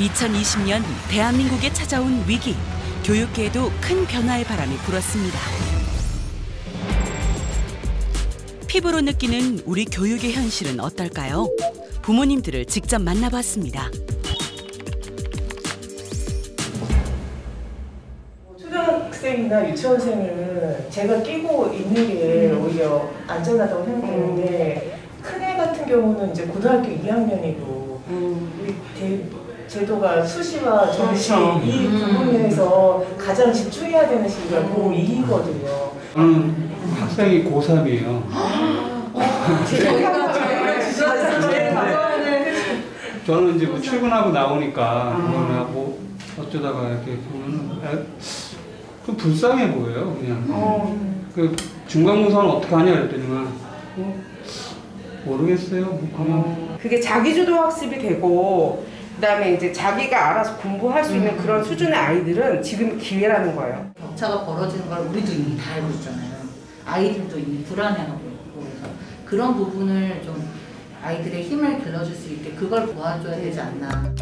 2020년 대한민국에 찾아온 위기, 교육계에도 큰 변화의 바람이 불었습니다. 피부로 느끼는 우리 교육의 현실은 어떨까요? 부모님들을 직접 만나봤습니다. 초등학생이나 유치원생을 제가 끼고 있는 게 오히려 안전하다고 생각했는데 큰애 같은 경우는 이제 고등학교 2학년이고 우리 제도가 수시와 정시 이 부분에서 가장 집중해야 되는 시기가 고2거든요. 저는 학생이 고3이에요. 저는 이제 뭐 출근하고 나오니까 뭐 어쩌다가 이렇게 보면은 좀 불쌍해 보여요, 그냥. 그 중간고사는 어떻게 하냐 그랬더니만 모르겠어요, 뭐 그냥. 그게 자기주도 학습이 되고 그다음에 이제 자기가 알아서 공부할 수 있는 그런 수준의 아이들은 지금 기회라는 거예요. 격차가 벌어지는 걸 우리도 이미 다 알고 있잖아요. 아이들도 이미 불안해하고 있고 그래서 그런 부분을 좀 아이들의 힘을 길러줄 수 있게 그걸 도와줘야 되지 않나.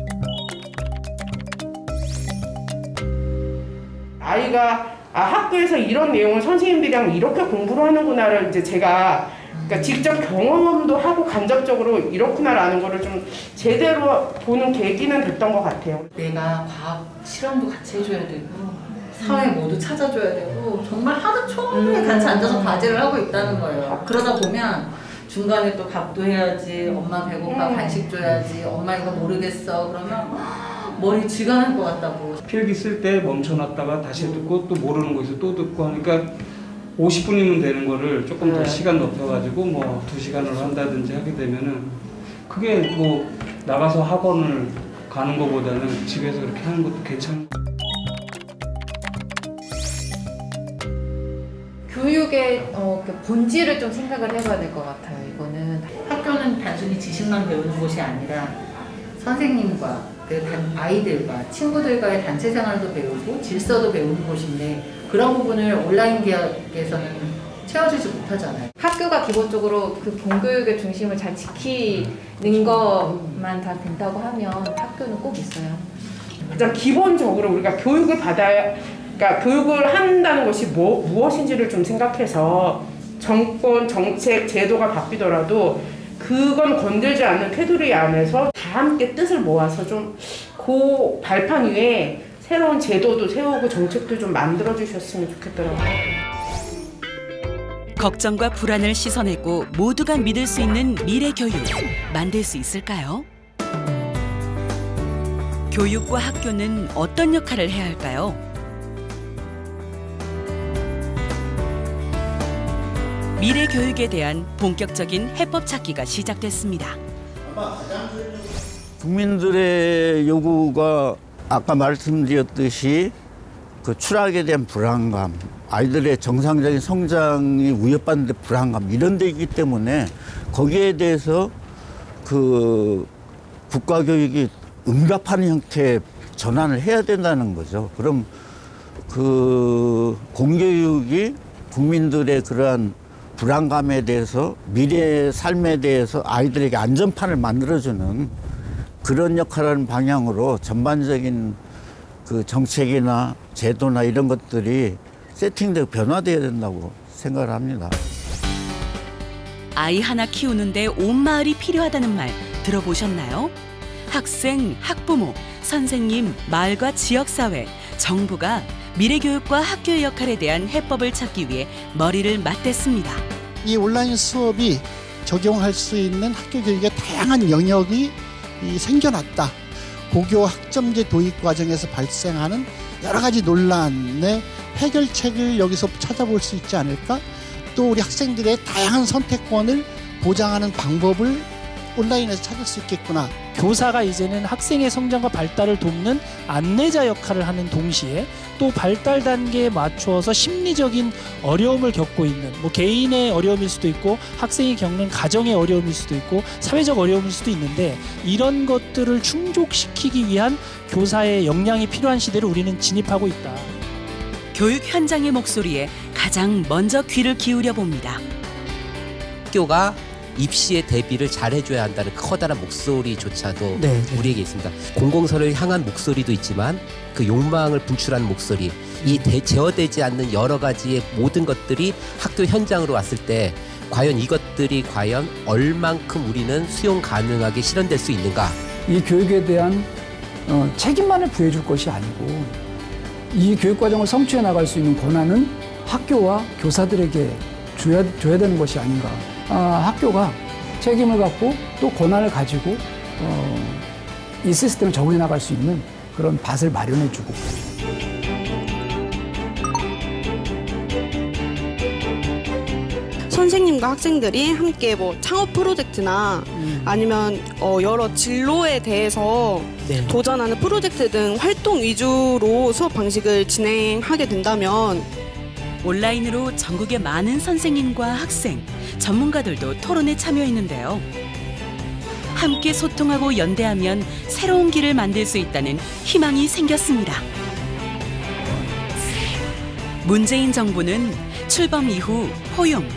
아이가 학교에서 이런 내용을 선생님들이랑 이렇게 공부를 하는구나를 이제 제가 그러니까 직접 경험도 하고 간접적으로 이렇구나라는 거를 좀 제대로 보는 계기는 됐던 것 같아요. 내가 과학 실험도 같이 해줘야 되고 사회 모두 찾아줘야 되고 정말 하루 종일 같이 앉아서 과제를 하고 있다는 거예요. 그러다 보면 중간에 또 밥도 해야지, 엄마 배고파 간식 줘야지, 엄마 이거 모르겠어 그러면 머리 쥐가 날 것 같다고. 필기 쓸 때 멈춰놨다가 다시 듣고 또 모르는 거 있어 또 듣고 하니까 50분이면 되는 거를 조금 더 시간 높여가지고 뭐 2시간으로 한다든지 하게 되면은 그게 뭐 나가서 학원을 가는 것보다는 집에서 그렇게 하는 것도 괜찮은. 교육의 본질을 좀 생각을 해봐야 될 것 같아요. 이거는 학교는 단순히 지식만 배우는 곳이 아니라 선생님과 아이들과 친구들과의 단체 생활도 배우고 질서도 배우는 곳인데 그런 부분을 온라인 계약에서는 채워주지 못하잖아요. 학교가 기본적으로 그 본교육의 중심을 잘 지키는 것만 다 된다고 하면 학교는 꼭 있어요. 가장 기본적으로 우리가 교육을 받아야, 그러니까 교육을 한다는 것이 무엇인지를 좀 생각해서 정권, 정책, 제도가 바뀌더라도 그건 건들지 않는 테두리 안에서 다 함께 뜻을 모아서 좀 그 발판 위에 새로운 제도도 세우고 정책도 좀 만들어 주셨으면 좋겠더라고요. 걱정과 불안을 씻어내고 모두가 믿을 수 있는 미래 교육 만들 수 있을까요? 교육과 학교는 어떤 역할을 해야 할까요? 미래 교육에 대한 본격적인 해법 찾기가 시작됐습니다. 국민들의 요구가 아까 말씀드렸듯이 그 추락에 대한 불안감, 아이들의 정상적인 성장이 위협받는 데 불안감 이런 데 있기 때문에 거기에 대해서 그 국가교육이 응답하는 형태의 전환을 해야 된다는 거죠. 그럼 그 공교육이 국민들의 그러한 불안감에 대해서 미래의 삶에 대해서 아이들에게 안전판을 만들어주는 그런 역할을 방향으로 전반적인 그 정책이나 제도나 이런 것들이 세팅되고 변화되어야 된다고 생각을 합니다. 아이 하나 키우는데 온 마을이 필요하다는 말 들어보셨나요? 학생, 학부모, 선생님, 마을과 지역사회, 정부가 미래교육과 학교의 역할에 대한 해법을 찾기 위해 머리를 맞댔습니다. 이 온라인 수업이 적용할 수 있는 학교 교육의 다양한 영역이 생겨났다. 고교 학점제 도입 과정에서 발생하는 여러 가지 논란의 해결책을 여기서 찾아볼 수 있지 않을까? 또 우리 학생들의 다양한 선택권을 보장하는 방법을 온라인에서 찾을 수 있겠구나. 교사가 이제는 학생의 성장과 발달을 돕는 안내자 역할을 하는 동시에 또 발달 단계에 맞추어서 심리적인 어려움을 겪고 있는 뭐 개인의 어려움일 수도 있고 학생이 겪는 가정의 어려움일 수도 있고 사회적 어려움일 수도 있는데 이런 것들을 충족시키기 위한 교사의 역량이 필요한 시대를 우리는 진입하고 있다. 교육 현장의 목소리에 가장 먼저 귀를 기울여 봅니다. 학교가 입시의 대비를 잘 해줘야 한다는 커다란 목소리조차도 네. 우리에게 있습니다. 공공선을 향한 목소리도 있지만 그 욕망을 분출하는 목소리, 이 제어되지 않는 여러 가지의 모든 것들이 학교 현장으로 왔을 때 과연 이것들이 과연 얼만큼 우리는 수용 가능하게 실현될 수 있는가? 이 교육에 대한 책임만을 부여줄 것이 아니고 이 교육과정을 성취해 나갈 수 있는 권한은 학교와 교사들에게 줘야 되는 것이 아닌가. 학교가 책임을 갖고 또 권한을 가지고 이 시스템을 적응해 나갈 수 있는 그런 밭을 마련해주고. 선생님과 학생들이 함께 뭐 창업 프로젝트나 아니면 여러 진로에 대해서 네. 도전하는 프로젝트 등 활동 위주로 수업 방식을 진행하게 된다면 온라인으로 전국의 많은 선생님과 학생, 전문가들도 토론에 참여했는데요. 함께 소통하고 연대하면 새로운 길을 만들 수 있다는 희망이 생겼습니다. 문재인 정부는 출범 이후 포용,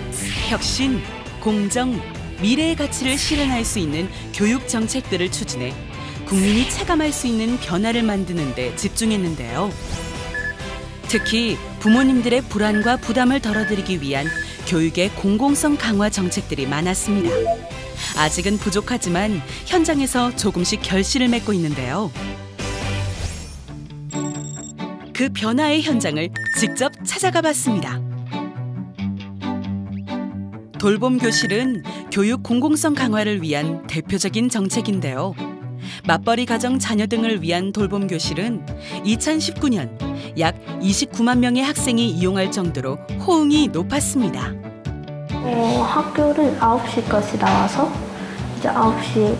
혁신, 공정, 미래의 가치를 실현할 수 있는 교육 정책들을 추진해 국민이 체감할 수 있는 변화를 만드는 데 집중했는데요. 특히 부모님들의 불안과 부담을 덜어드리기 위한 교육의 공공성 강화 정책들이 많았습니다. 아직은 부족하지만 현장에서 조금씩 결실을 맺고 있는데요. 그 변화의 현장을 직접 찾아가 봤습니다. 돌봄 교실은 교육 공공성 강화를 위한 대표적인 정책인데요. 맞벌이 가정 자녀 등을 위한 돌봄 교실은 2019년 약 29만 명의 학생이 이용할 정도로 호응이 높았습니다. 학교를 9시까지 나와서 이제 9시에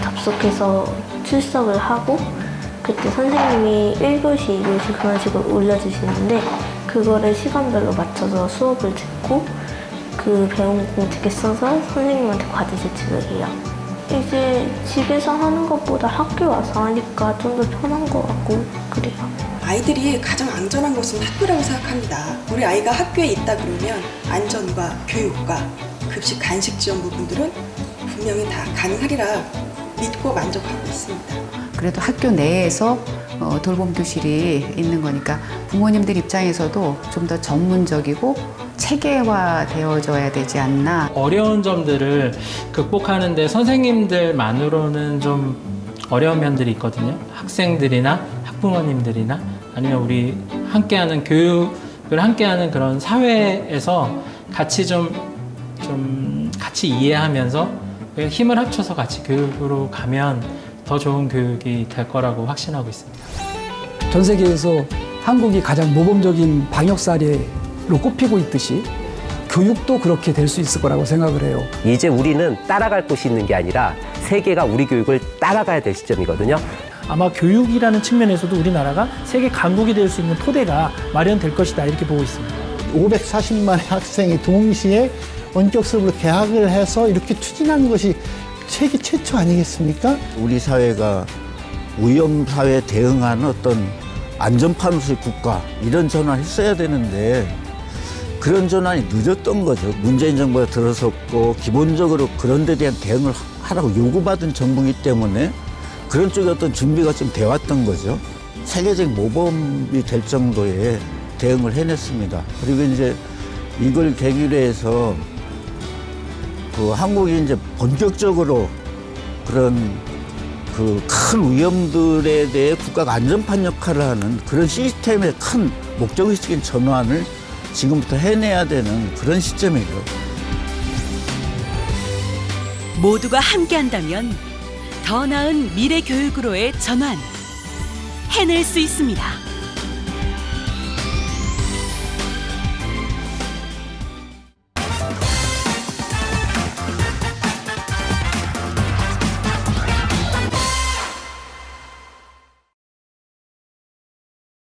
접속해서 출석을 하고 그때 선생님이 1교시, 2교시 그런 식으로 올려주시는데 그거를 시간별로 맞춰서 수업을 듣고 그 배운 공책에 써서 선생님한테 과제를 지급해요. 이제 집에서 하는 것보다 학교 와서 하니까 좀 더 편한 것 같고 그래요. 아이들이 가장 안전한 곳은 학교라고 생각합니다. 우리 아이가 학교에 있다 그러면 안전과 교육과 급식 간식 지원 부분들은 분명히 다 가능하리라 믿고 만족하고 있습니다. 그래도 학교 내에서 돌봄 교실이 있는 거니까 부모님들 입장에서도 좀 더 전문적이고 체계화되어져야 되지 않나. 어려운 점들을 극복하는데 선생님들만으로는 좀 어려운 면들이 있거든요. 학생들이나 학부모님들이나 아니면 우리 함께하는 교육을 함께하는 그런 사회에서 같이 같이 이해하면서 힘을 합쳐서 같이 교육으로 가면 더 좋은 교육이 될 거라고 확신하고 있습니다. 전 세계에서 한국이 가장 모범적인 방역 사례로 꼽히고 있듯이 교육도 그렇게 될 수 있을 거라고 생각을 해요. 이제 우리는 따라갈 곳이 있는 게 아니라 세계가 우리 교육을 따라가야 될 시점이거든요. 아마 교육이라는 측면에서도 우리나라가 세계 강국이 될 수 있는 토대가 마련될 것이다 이렇게 보고 있습니다. 540만의 학생이 동시에 원격 수업으로 개학을 해서 이렇게 추진하는 것이 세계 최초 아니겠습니까? 우리 사회가 위험 사회에 대응하는 어떤 안전판수의 국가 이런 전환을 했어야 되는데 그런 전환이 늦었던 거죠. 문재인 정부가 들어섰고 기본적으로 그런 데 대한 대응을 하라고 요구받은 정부이기 때문에 그런 쪽에 어떤 준비가 좀 돼 왔던 거죠. 세계적 모범이 될 정도의 대응을 해냈습니다. 그리고 이제 이걸 계기로 해서 한국이 이제 본격적으로 그런 큰 위험들에 대해 국가가 안전판 역할을 하는 그런 시스템의 큰 목적의식적인 전환을 지금부터 해내야 되는 그런 시점이죠. 모두가 함께한다면 더 나은 미래 교육으로의 전환 해낼 수 있습니다.